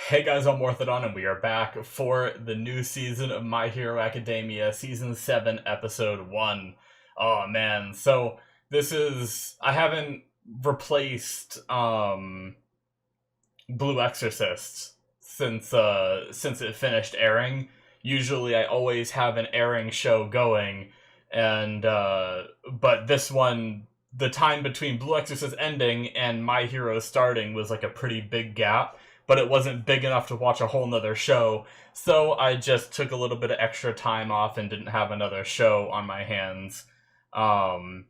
Hey guys, I'm Morthadon, and we are back for the new season of My Hero Academia, Season 7, Episode 1. Oh man, so I haven't replaced, Blue Exorcist since it finished airing. Usually I always have an airing show going, but this one, the time between Blue Exorcist ending and My Hero starting was like a pretty big gap, but it wasn't big enough to watch a whole nother show, so I just took a little bit of extra time off and didn't have another show on my hands. Um,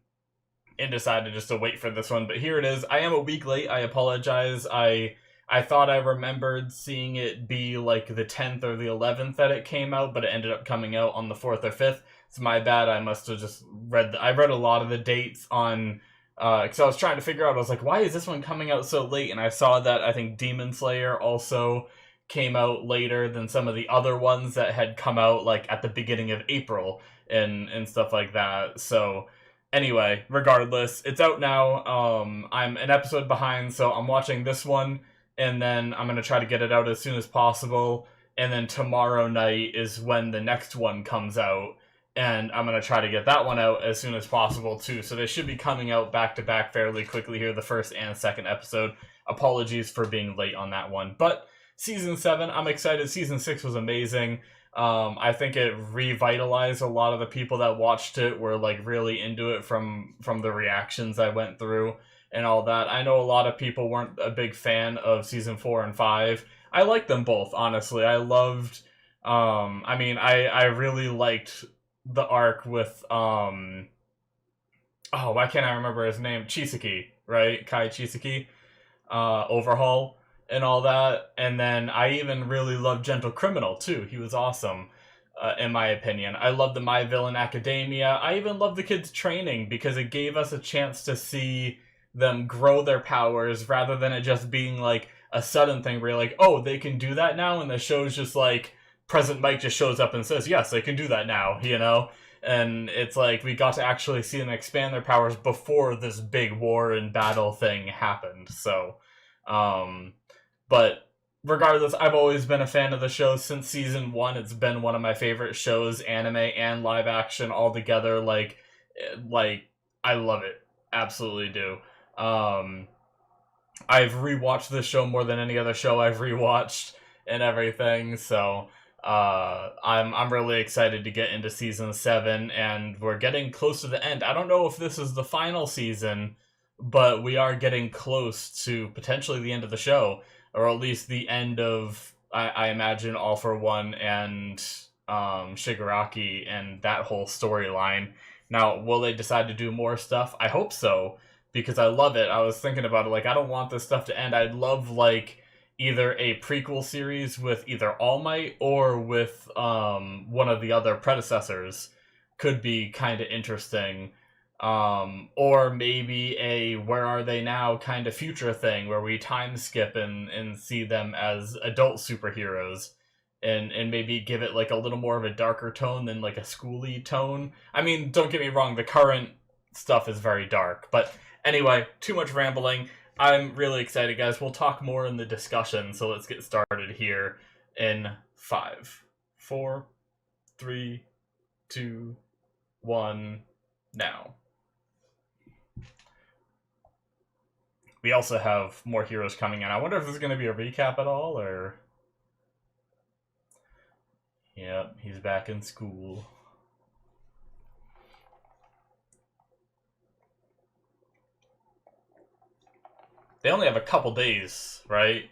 and decided just to wait for this one. But here it is. I am a week late. I apologize. I thought I remembered seeing it be like the 10th or the 11th that it came out, but it ended up coming out on the 4th or 5th. It's my bad. I must have just I read a lot of the dates on because I was trying to figure out. I was like, why is this one coming out so late? And I saw that I think Demon Slayer also came out later than some of the other ones that had come out like at the beginning of April and stuff like that. So anyway, regardless, it's out now. I'm an episode behind, so I'm watching this one, and then I'm gonna try to get it out as soon as possible. And then tomorrow night is when the next one comes out, and I'm gonna try to get that one out as soon as possible too. So they should be coming out back to back fairly quickly here, the first and second episode. Apologies for being late on that one, but season 7, I'm excited. Season 6 was amazing. I think it revitalized a lot of the people that watched it were like really into it from the reactions I went through and all that. I know a lot of people weren't a big fan of season 4 and 5. I liked them both, honestly. I loved I really liked the arc with oh, why can't I remember his name? Chisaki, right? Kai Chisaki. Overhaul and all that. And then I even really loved Gentle Criminal too. He was awesome, in my opinion. I loved the My Villain Academia. I even loved the kids' training because it gave us a chance to see them grow their powers rather than it just being like a sudden thing where you're like, oh, they can do that now, and the show's just like President Mike just shows up and says, yes, they can do that now, you know? And it's like we got to actually see them expand their powers before this big war and battle thing happened. So, um, but regardless, I've always been a fan of the show since season 1. It's been one of my favorite shows, anime and live action all together. Like I love it, absolutely do. Um, I've rewatched this show more than any other show I've rewatched and everything. So I'm really excited to get into season 7, and we're getting close to the end. I don't know if this is the final season, but we are getting close to potentially the end of the show, or at least the end of I imagine All for One and Shigaraki and that whole storyline. Now, will they decide to do more stuff? I hope so, because I love it. I was thinking about it, like, I don't want this stuff to end. I'd love, like, either a prequel series with either All Might or with one of the other predecessors. Could be kind of interesting. Or maybe a Where Are They Now kind of future thing where we time skip and see them as adult superheroes. And maybe give it like a little more of a darker tone than like a schooly tone. I mean, don't get me wrong, the current stuff is very dark, but anyway, too much rambling. I'm really excited, guys. We'll talk more in the discussion, so let's get started here in 5, 4, 3, 2, 1, now. We also have more heroes coming in. I wonder if this is going to be a recap at all, or... Yep, he's back in school. They only have a couple days, right?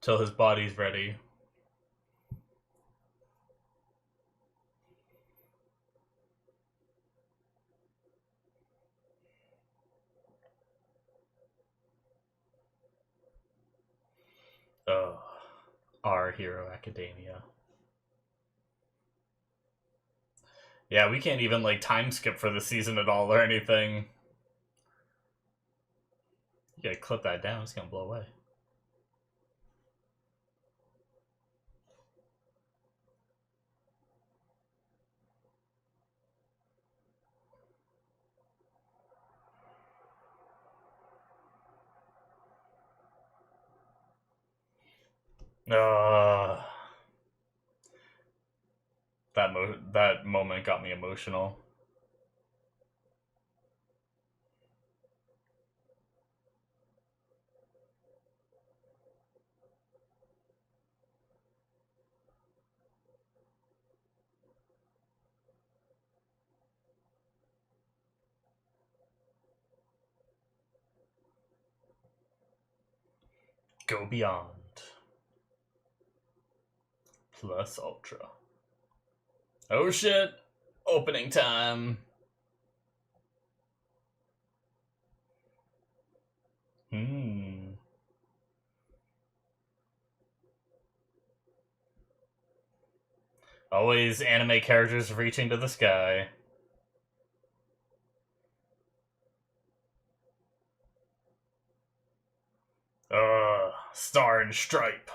Till his body's ready. Ugh. Our Hero Academia. Yeah, we can't even like time skip for the season at all or anything. You gotta clip that down, it's gonna blow away. Uh, that moment got me emotional. Go Beyond. Plus Ultra. Oh shit! Opening time! Always anime characters reaching to the sky. Star and Stripe.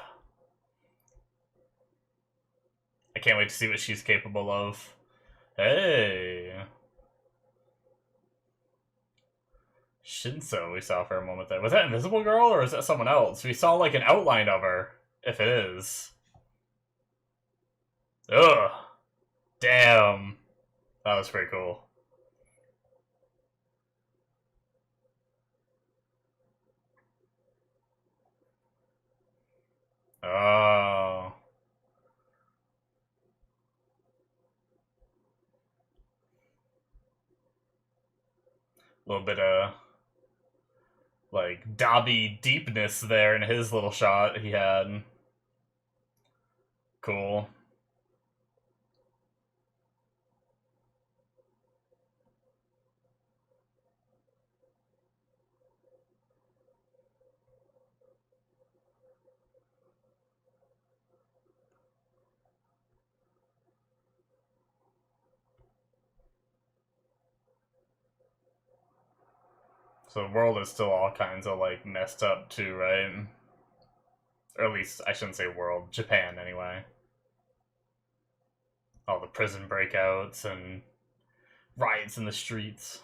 I can't wait to see what she's capable of. Hey! Shinso we saw for a moment there. Was that Invisible Girl or is that someone else? We saw like an outline of her, if it is. Ugh. Damn. That was pretty cool. Oh. A little bit of like Dobby deepness there in his little shot he had. Cool. So the world is still all kinds of like messed up too, right? Or at least I shouldn't say world, Japan anyway. All the prison breakouts and riots in the streets.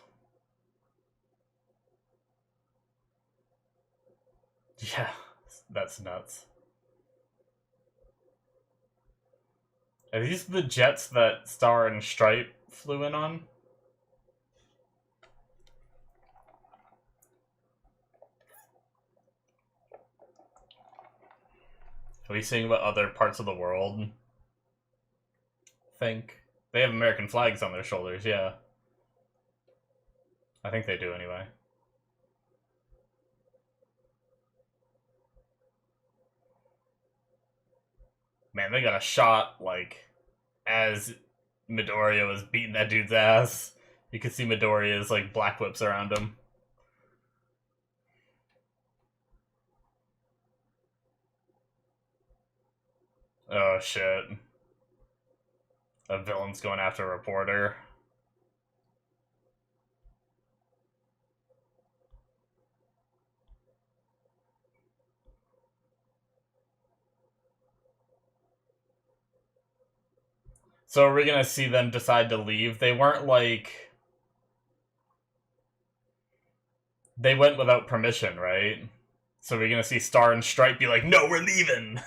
Yeah, that's nuts. Are these the jets that Star and Stripe flew in on? Are we seeing what other parts of the world think? They have American flags on their shoulders, yeah. I think they do anyway. Man, they got a shot, like, as Midoriya was beating that dude's ass. You could see Midoriya's, like, black whips around him. Oh, shit. A villain's going after a reporter. So are we gonna see them decide to leave? They weren't, like... They went without permission, right? So we're gonna see Star and Stripe be like, no, we're leaving!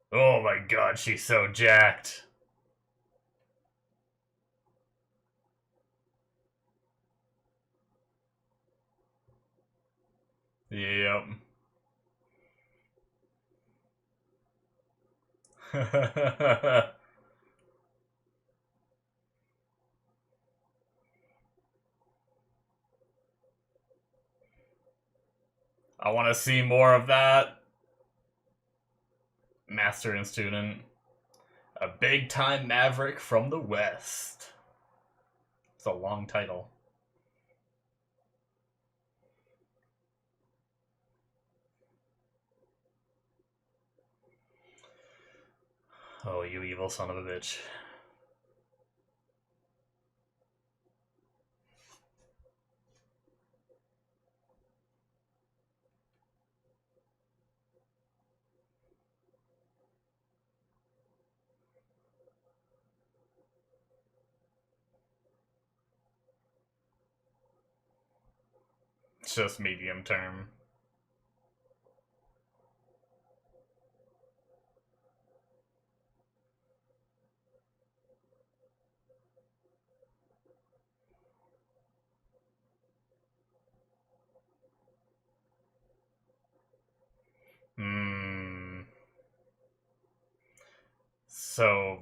Oh my god, she's so jacked. Yep. I want to see more of that. Master and student. A big time maverick from the West. It's a long title. Oh, you evil son of a bitch. Just medium term. Hmm. So,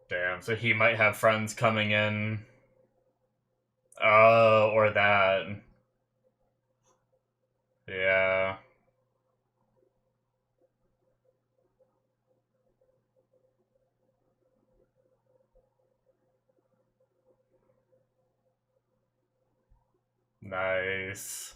damn. So he might have friends coming in. Oh, or that. Yeah. Nice.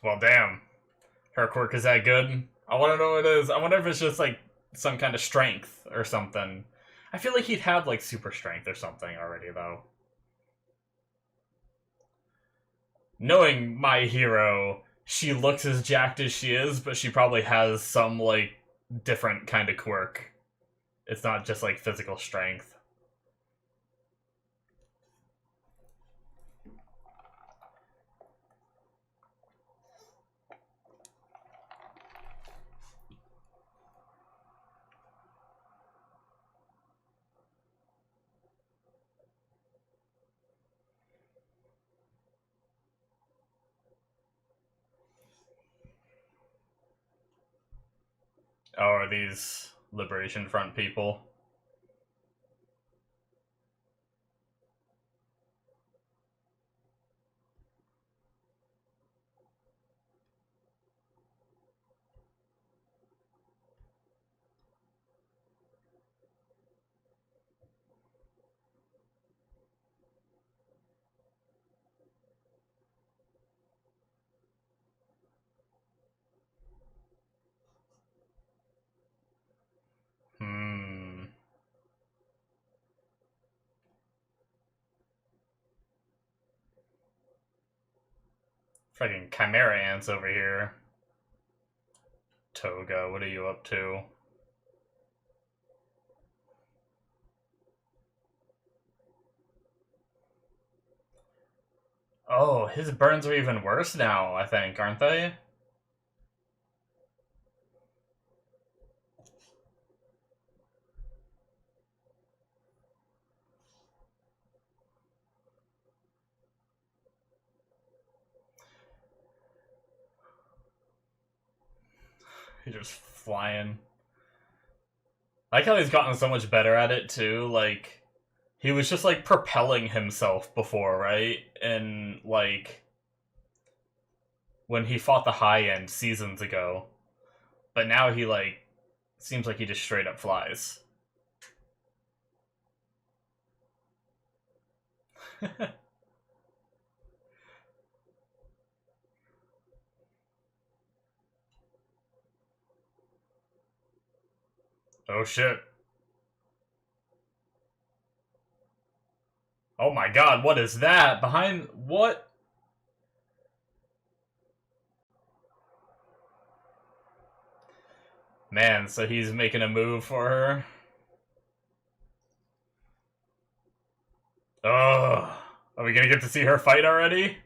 Well, damn. Her quirk is that good? I want to know what it is. I wonder if it's just like some kind of strength or something. I feel like he'd have like super strength or something already, though. Knowing my hero, she looks as jacked as she is, but she probably has some like different kind of quirk. It's not just like physical strength. Oh, are these Liberation Front people? Hmm. Fucking Chimera Ants over here. Toga, what are you up to? Oh, his burns are even worse now, I think, aren't they? He's just flying. I like how he's gotten so much better at it, too. Like, he was just, like, propelling himself before, right? And, like, when he fought the high end seasons ago. But now he, like, seems like he just straight up flies. Oh shit. Oh my god, what is that? Behind. What? Man, so he's making a move for her. Ugh. Are we gonna get to see her fight already?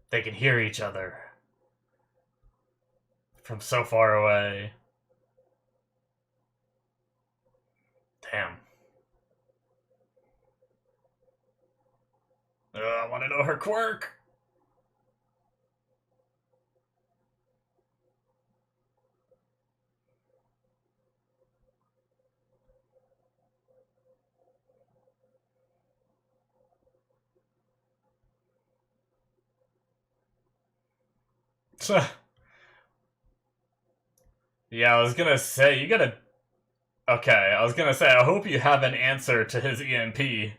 They can hear each other from so far away. Damn. I want to know her quirk. Yeah, I was gonna say, you gotta. Okay, I was gonna say, I hope you have an answer to his EMP.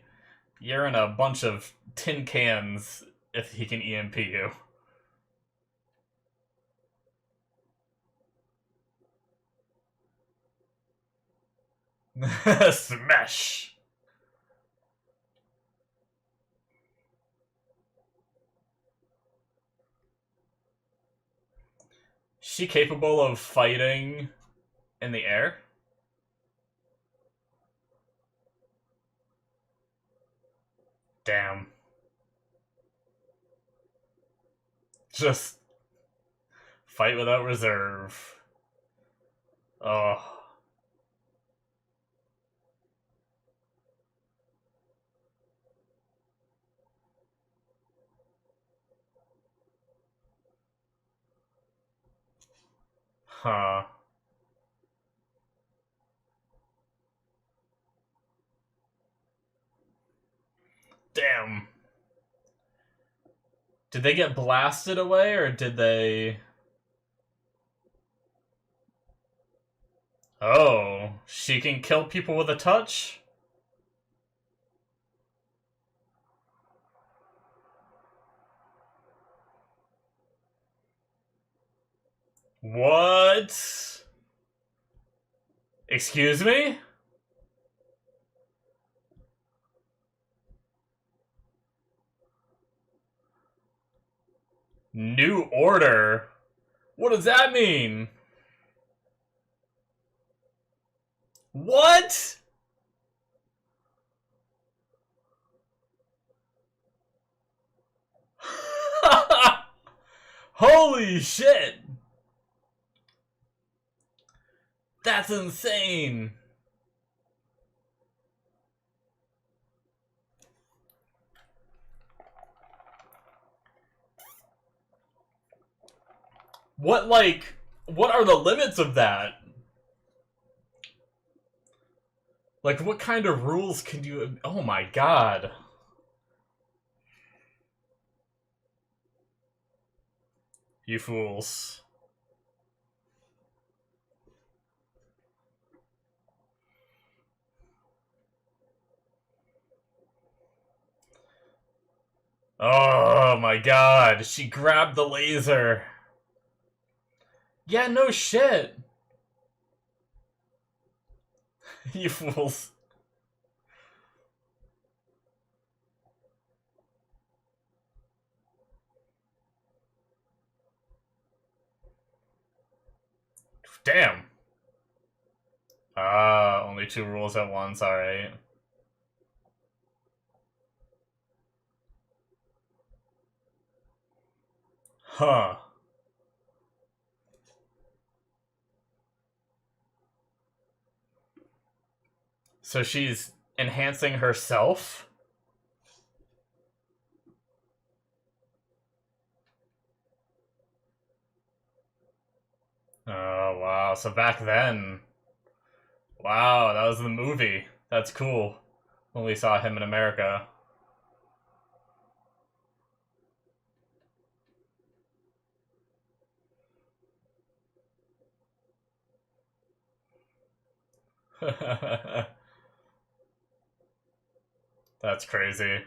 You're in a bunch of tin cans if he can EMP you. Smash! She capable of fighting in the air? Damn. Just fight without reserve. Oh. Huh. Damn. Did they get blasted away, or did they... Oh, she can kill people with a touch? What? Excuse me? New order? What does that mean? What? Holy shit! That's insane! What, like, what are the limits of that? Like, what kind of rules can you... Oh my god. You fools. Oh my god, she grabbed the laser. Yeah, no shit. You fools. Damn. Only 2 rules at once, alright. Huh. So she's enhancing herself? Oh, wow. So back then... Wow, that was the movie. That's cool. When we saw him in America. That's crazy.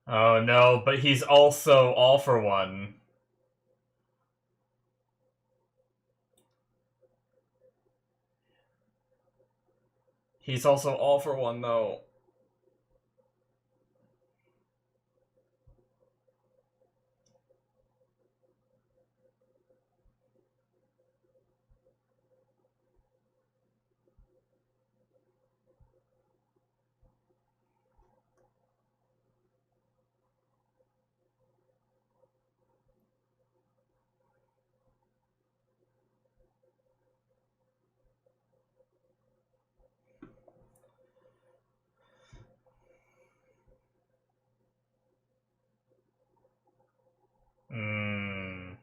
Oh no, but he's also all for one. He's also all for one, though. Hmm.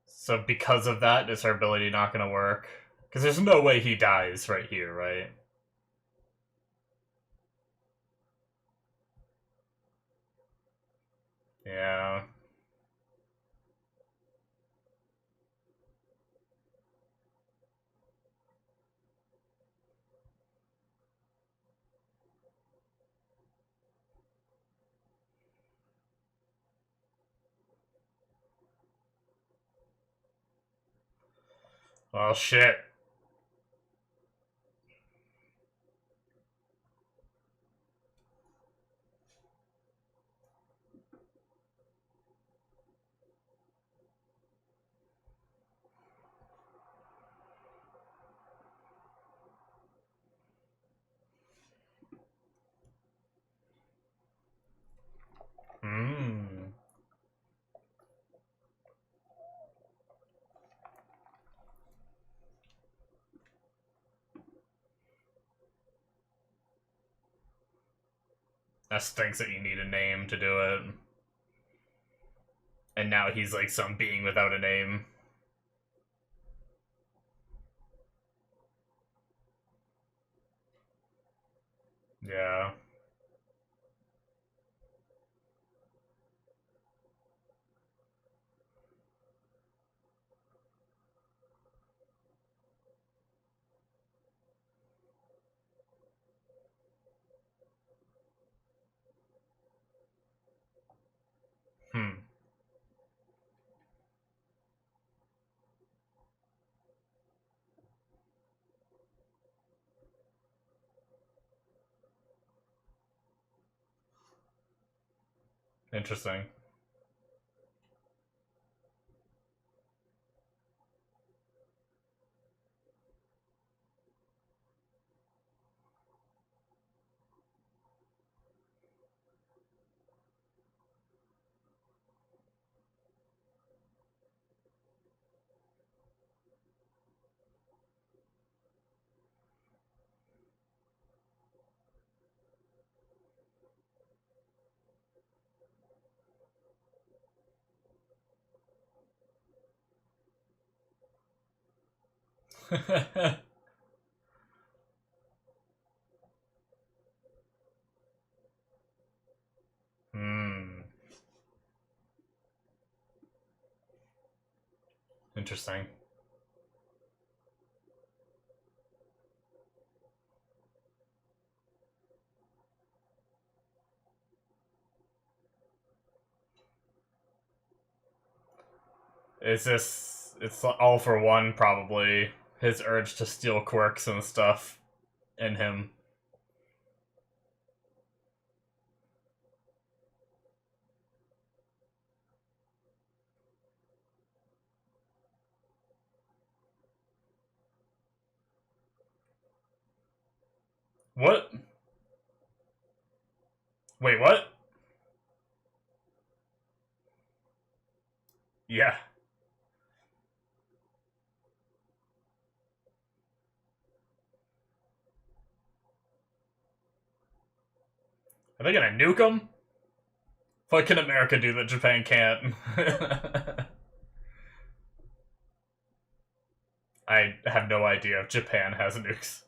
So because of that, is her ability not gonna work? Because there's no way he dies right here, right? Yeah. Well, shit. Hmm. That stinks that you need a name to do it. And now he's like some being without a name. Yeah. Hmm. Interesting. Hmm. Interesting. Is this? It's all for one, probably. His urge to steal quirks and stuff in him. What? Wait, what? Yeah. Are they gonna nuke him? What can America do that Japan can't? I have no idea if Japan has nukes.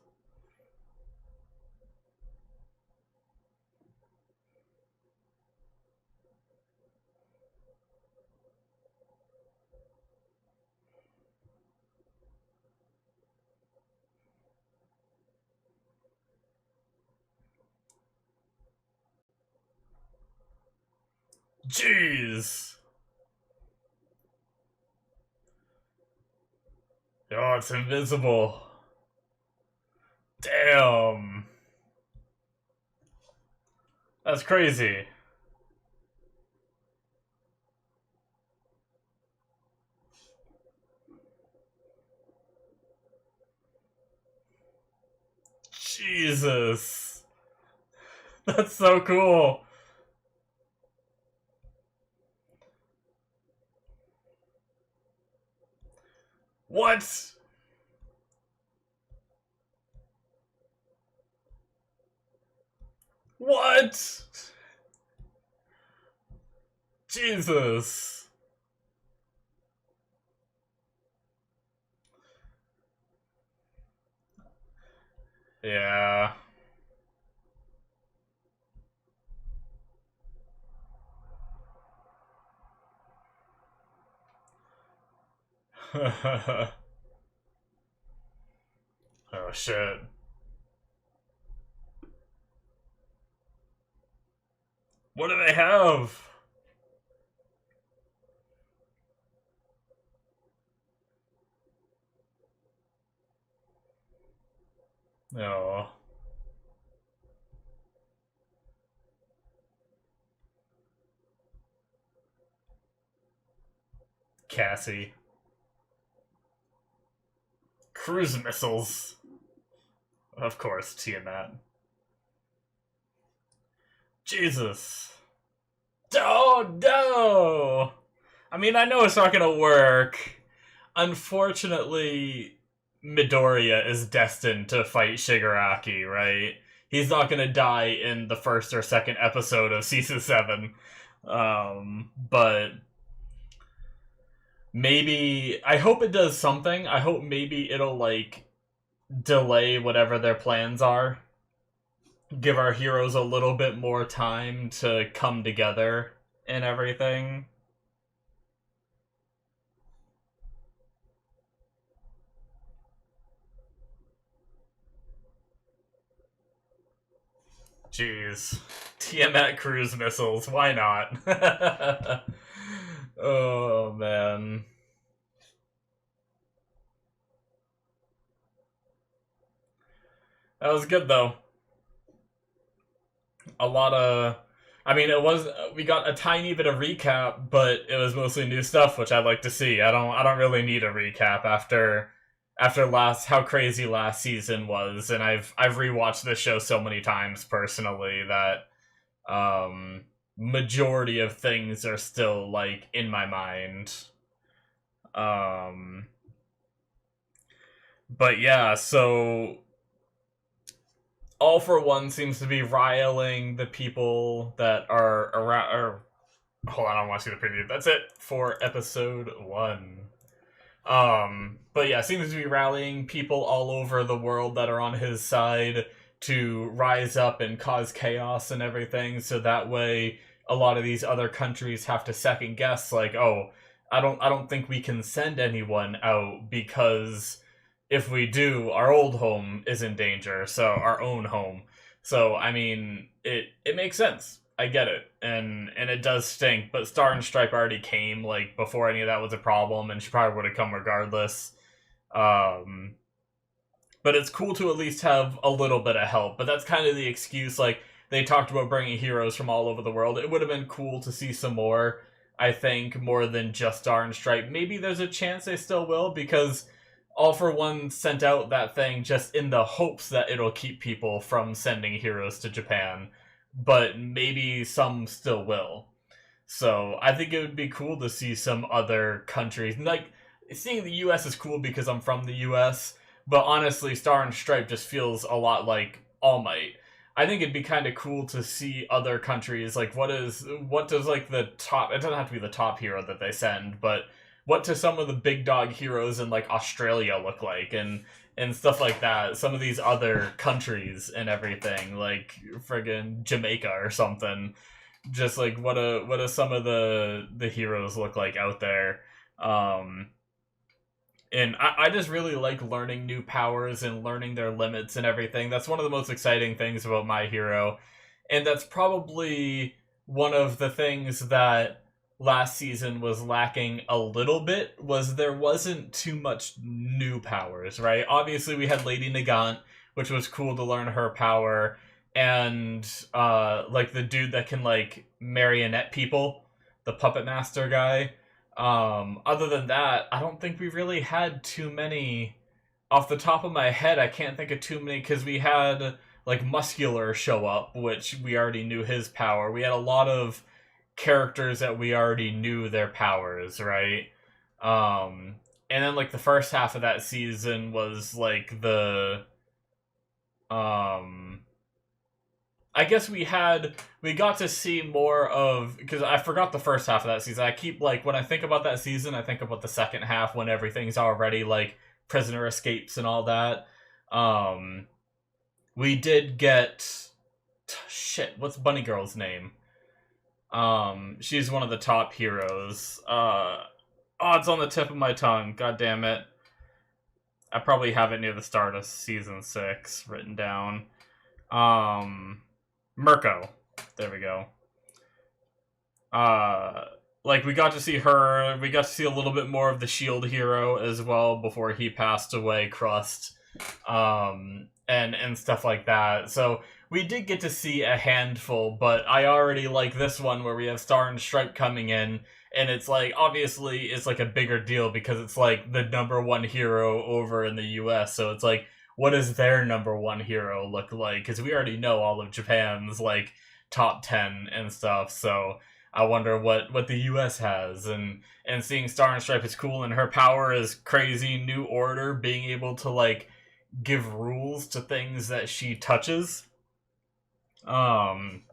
Jeez. Oh, it's invisible. Damn. That's crazy. Jesus. That's so cool. What? What? Jesus. Yeah. Oh shit. What do they have? Oh, Cassie. Cruise missiles. Of course, Tiamat. Jesus. Oh, no! I mean, I know it's not gonna work. Unfortunately, Midoriya is destined to fight Shigaraki, right? He's not gonna die in the first or second episode of Season 7. But maybe... I hope it does something. I hope maybe it'll, like, delay whatever their plans are. Give our heroes a little bit more time to come together and everything. Jeez. Tiamat cruise missiles, why not? Oh, man. That was good, though. A lot of... I mean, it was... We got a tiny bit of recap, but it was mostly new stuff, which I'd like to see. I don't really need a recap after how crazy last season was, and I've rewatched this show so many times personally that majority of things are still like in my mind. But yeah, so All for One seems to be riling the people that are around. Or, hold on, I want to see the preview. That's it for episode 1. But yeah, seems to be rallying people all over the world that are on his side to rise up and cause chaos and everything, so that way a lot of these other countries have to second guess, like, oh, I don't think we can send anyone out because if we do, our old home is in danger, so our own home. So I mean, it makes sense. I get it, and it does stink, but Star and Stripe already came, like, before any of that was a problem, and she probably would have come regardless. But it's cool to at least have a little bit of help, but that's kind of the excuse, like, they talked about bringing heroes from all over the world. It would have been cool to see some more, I think, more than just Star and Stripe. Maybe there's a chance they still will, because All for One sent out that thing just in the hopes that it'll keep people from sending heroes to Japan, but maybe some still will. So I think it would be cool to see some other countries. Like, seeing the US is cool because I'm from the US, but honestly, Star and Stripe just feels a lot like All Might. I think it'd be kind of cool to see other countries, like, what does, like, the top, it doesn't have to be the top hero that they send, but what do some of the big dog heroes in, like, Australia look like, and stuff like that. Some of these other countries and everything, like friggin' Jamaica or something. Just like what do some of the heroes look like out there? And I just really like learning new powers and learning their limits and everything. That's one of the most exciting things about My Hero. And that's probably one of the things that last season was lacking a little bit, was there wasn't too much new powers, right? Obviously we had Lady Nagant, which was cool to learn her power, and like the dude that can like marionette people, the puppet master guy. Other than that, I don't think we really had too many. Off the top of my head, I can't think of too many, because we had like Muscular show up, which we already knew his power. We had a lot of characters that we already knew their powers, right? And then like the first half of that season was like the I guess we got to see more of, because I forgot the first half of that season. I keep, like, when I think about that season, I think about the second half when everything's already like prisoner escapes and all that. We did get shit, what's Bunny Girl's name? She's one of the top heroes. Oh, it's on the tip of my tongue. God damn it. I probably have it near the start of season 6 written down. Mirko. There we go. Like, we got to see her. We got to see a little bit more of the Shield hero as well before he passed away, Crust. and stuff like that. So we did get to see a handful, but I already like this one where we have Star and Stripe coming in, and it's like, obviously it's like a bigger deal because it's like the number one hero over in the US. So it's like, what does their number one hero look like? Because we already know all of Japan's like top 10 and stuff. So I wonder what the US has, and seeing Star and Stripe is cool, and her power is crazy. New Order, being able to like give rules to things that she touches. Um,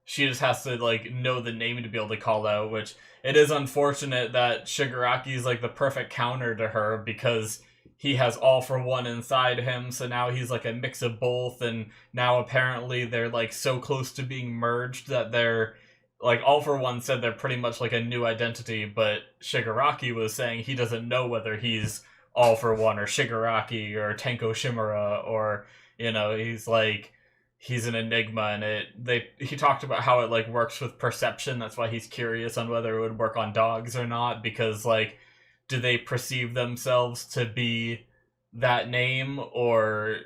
she just has to like know the name to be able to call out, which it is unfortunate that Shigaraki is like the perfect counter to her because he has All for One inside him, so now he's like a mix of both, and now apparently they're like so close to being merged that they're like, All for One said they're pretty much like a new identity, but Shigaraki was saying he doesn't know whether he's All for One or Shigaraki or Tenko Shimura, or he's like, he's an enigma, and he talked about how it like works with perception. That's why he's curious on whether it would work on dogs or not, because like, do they perceive themselves to be that name, or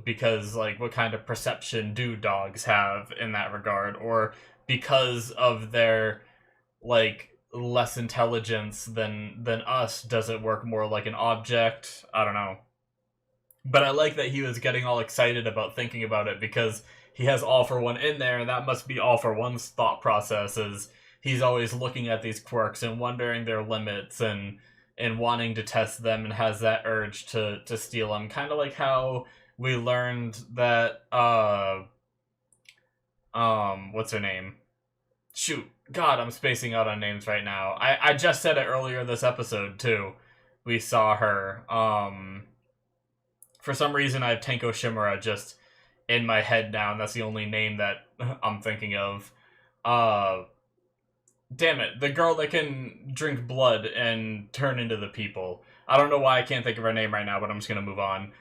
because like, what kind of perception do dogs have in that regard, or because of their like less intelligence than us, does it work more like an object? I don't know. But I like that he was getting all excited about thinking about it, because he has All for One in there, and that must be All for One's thought processes. He's always looking at these quirks and wondering their limits, and wanting to test them, and has that urge to steal them. Kind of like how we learned that what's her name? Shoot, God, I'm spacing out on names right now. I just said it earlier this episode too. We saw her. For some reason, I have Tenko Shimura just in my head now, and that's the only name that I'm thinking of. Damn it, the girl that can drink blood and turn into the people. I don't know why I can't think of her name right now, but I'm just gonna move on.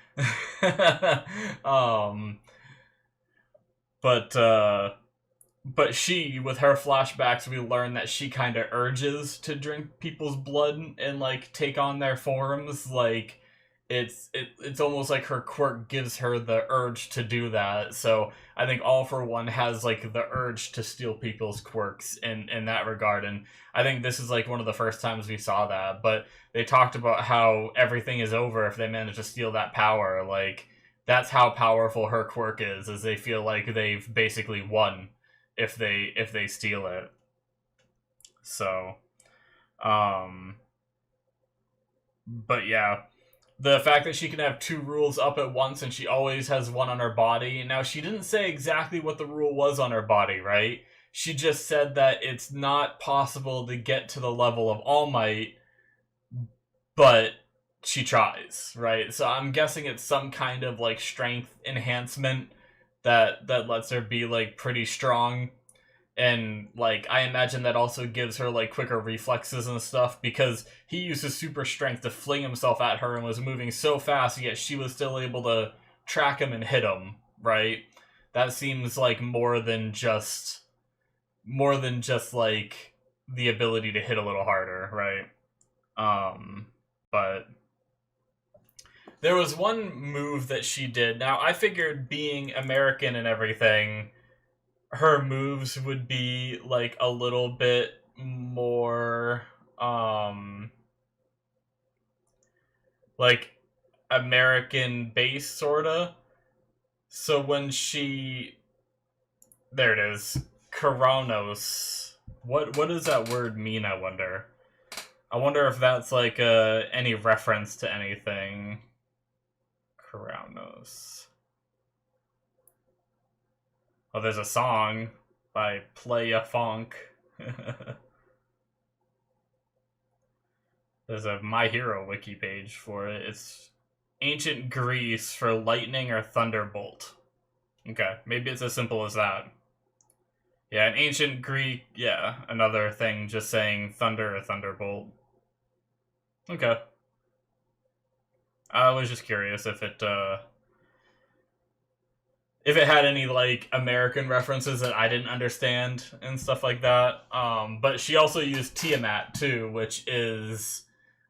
But she, with her flashbacks, we learn that she kind of urges to drink people's blood and like take on their forms. Like, it's almost like her quirk gives her the urge to do that. So I think All for One has like the urge to steal people's quirks in that regard, and I think this is like one of the first times we saw that. But they talked about how everything is over if they manage to steal that power. Like, that's how powerful her quirk is they feel like they've basically won if they steal it. So but yeah, the fact that she can have two rules up at once, and she always has one on her body. Now, she didn't say exactly what the rule was on her body, right? She just said that it's not possible to get to the level of All Might, but she tries, right? So I'm guessing it's some kind of like strength enhancement that lets her be like pretty strong. And like, I imagine that also gives her like quicker reflexes and stuff, because he used his super strength to fling himself at her and was moving so fast, yet she was still able to track him and hit him, right? That seems like more than just like the ability to hit a little harder, right? But there was one move that she did. Now, I figured, being American and everything, her moves would be like a little bit more like American based, sorta. So when she, there it is, Karanos. What does that word mean, I wonder? I wonder if that's like any reference to anything. Karanos. Oh, there's a song by Playa Funk. There's a My Hero wiki page for it. It's ancient Greece for lightning or thunderbolt. Okay, maybe it's as simple as that. Yeah, in ancient Greek, yeah, another thing just saying thunder or thunderbolt. Okay. I was just curious if it had any like American references that I didn't understand and stuff like that. But she also used Tiamat too, which is,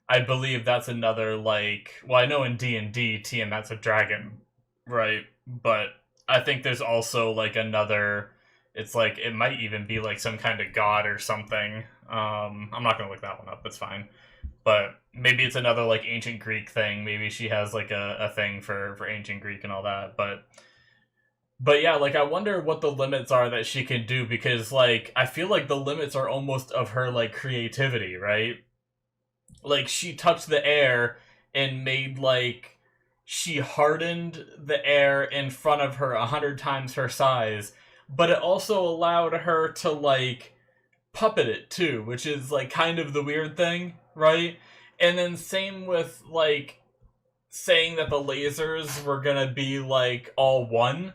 I believe that's another like, well, I know in D&D Tiamat's a dragon, right? But I think there's also like another. It's like it might even be like some kind of god or something. I'm not gonna look that one up. That's fine. But maybe it's another like ancient Greek thing. Maybe she has like a thing for ancient Greek and all that. But yeah, like I wonder what the limits are that she can do because like I feel like the limits are almost of her like creativity, right? Like she touched the air and made like she hardened the air in front of her 100 times her size, but it also allowed her to like puppet it too, which is like kind of the weird thing, right? And then same with like saying that the lasers were gonna be like all one.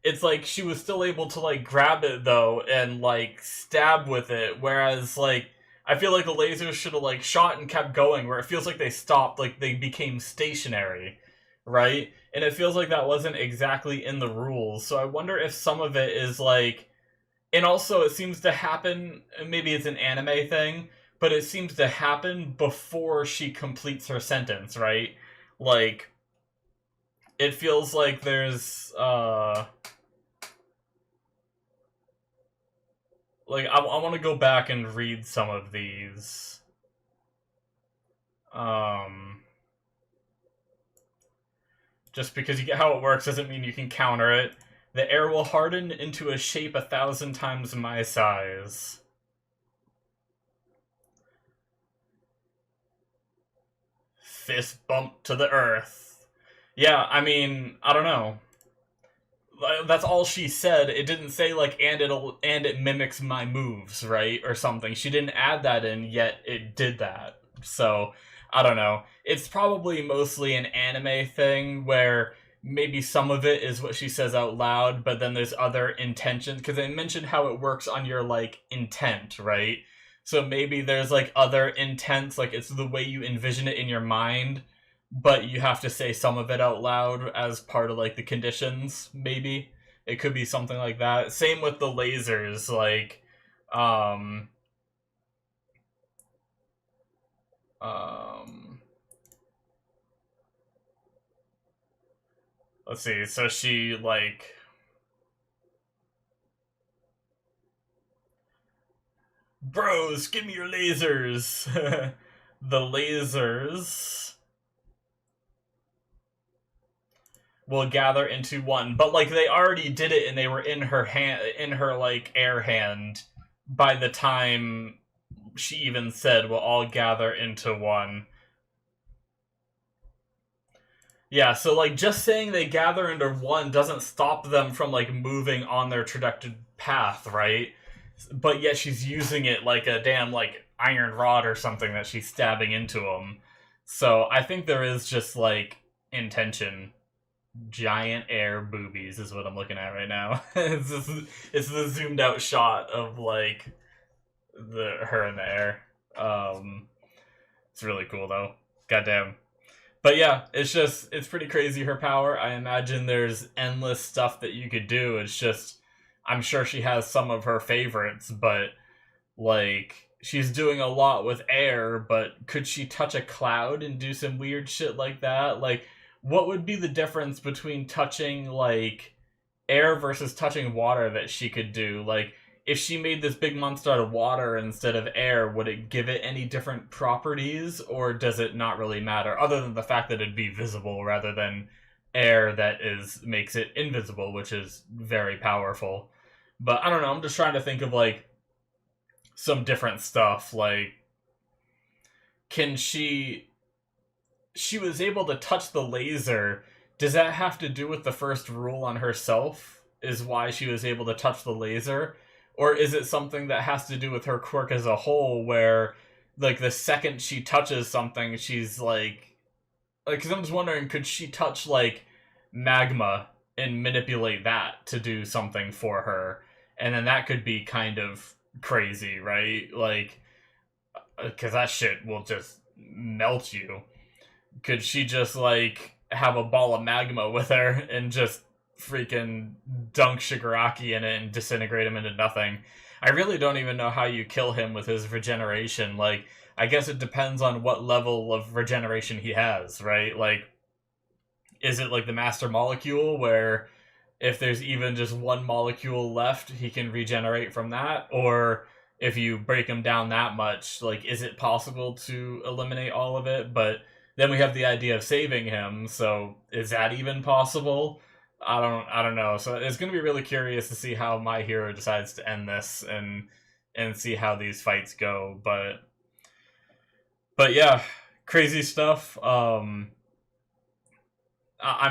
It's like she was still able to like grab it though and like stab with it, whereas like I feel like the lasers should have like shot and kept going, where it feels like they stopped, like they became stationary, right? And it feels like that wasn't exactly in the rules. So I wonder if some of it is like, and also it seems to happen. Maybe it's an anime thing, but it seems to happen before she completes her sentence, right? Like it feels like there's like I want to go back and read some of these. Um, just because you get how it works doesn't mean you can counter it. The air will harden into a shape 1,000 times my size. Fist bump to the earth. Yeah, I mean, I don't know. That's all she said. It didn't say like and it mimics my moves, right? Or something. She didn't add that in, yet it did that. So, I don't know. It's probably mostly an anime thing where maybe some of it is what she says out loud, but then there's other intentions because they mentioned how it works on your like intent, right? So maybe there's like other intents, like it's the way you envision it in your mind, but you have to say some of it out loud as part of like the conditions. Maybe it could be something like that. Same with the lasers, like um um let's see. So she like bros, give me your lasers. The lasers will gather into one. But like they already did it and they were in her hand, in her like air hand by the time she even said we'll all gather into one. Yeah, so like just saying they gather into one doesn't stop them from like moving on their trajectory path, right? But yet she's using it like a damn like iron rod or something that she's stabbing into them. So I think there is just like intention. Giant air boobies is what I'm looking at right now. It's the zoomed out shot of like the her in the air. It's really cool though. Goddamn. But yeah, it's pretty crazy her power. I imagine there's endless stuff that you could do. It's just I'm sure she has some of her favorites, but like she's doing a lot with air, but could she touch a cloud and do some weird shit like that? Like what would be the difference between touching like air versus touching water that she could do? Like if she made this big monster out of water instead of air, would it give it any different properties, or does it not really matter, other than the fact that it'd be visible rather than air that is makes it invisible, which is very powerful. But I don't know, I'm just trying to think of like some different stuff. Like can she was able to touch the laser. Does that have to do with the first rule on herself? Is why she was able to touch the laser? Or is it something that has to do with her quirk as a whole, where, like, the second she touches something, she's like, because I'm just wondering, could she touch, like, magma and manipulate that to do something for her? And then that could be kind of crazy, right? Like, because that shit will just melt you. Could she just like have a ball of magma with her and just freaking dunk Shigaraki in it and disintegrate him into nothing? I really don't even know how you kill him with his regeneration. Like, I guess it depends on what level of regeneration he has, right? Like, is it like the master molecule where if there's even just one molecule left, he can regenerate from that? Or if you break him down that much, like, is it possible to eliminate all of it? But then we have the idea of saving him, so is that even possible? I don't know. So it's gonna be really curious to see how My Hero decides to end this and see how these fights go. But yeah, crazy stuff. I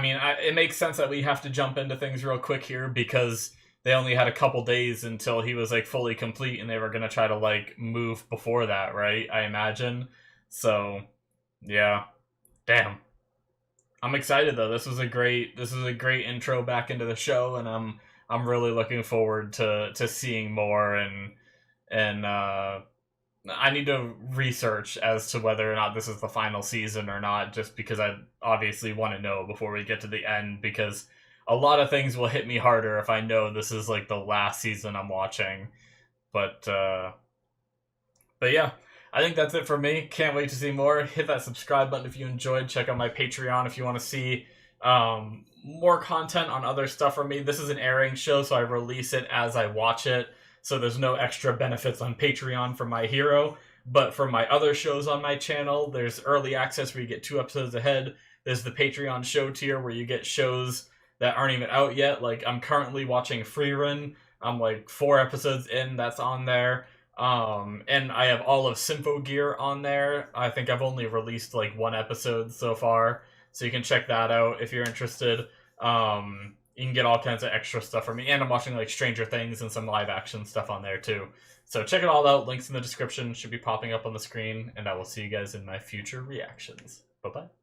mean, it makes sense that we have to jump into things real quick here because they only had a couple days until he was like fully complete, and they were gonna try to like move before that, right? I imagine. So, yeah, damn. I'm excited though. This is a great intro back into the show, and I'm really looking forward to seeing more and I need to research as to whether or not this is the final season or not, just because I obviously want to know before we get to the end, because a lot of things will hit me harder if I know this is like the last season I'm watching. But yeah, I think that's it for me. Can't wait to see more. Hit that subscribe button if you enjoyed. Check out my Patreon if you want to see more content on other stuff from me. This is an airing show, so I release it as I watch it. So there's no extra benefits on Patreon for My Hero. But for my other shows on my channel, there's early access where you get 2 episodes ahead. There's the Patreon show tier where you get shows that aren't even out yet. Like, I'm currently watching Freerun. I'm like 4 episodes in, that's on there. And I have all of Symphogear on there. I think I've only released like 1 episode so far. So you can check that out if you're interested. You can get all kinds of extra stuff from me. And I'm watching like Stranger Things and some live action stuff on there too. So check it all out. Links in the description should be popping up on the screen. And I will see you guys in my future reactions. Bye-bye.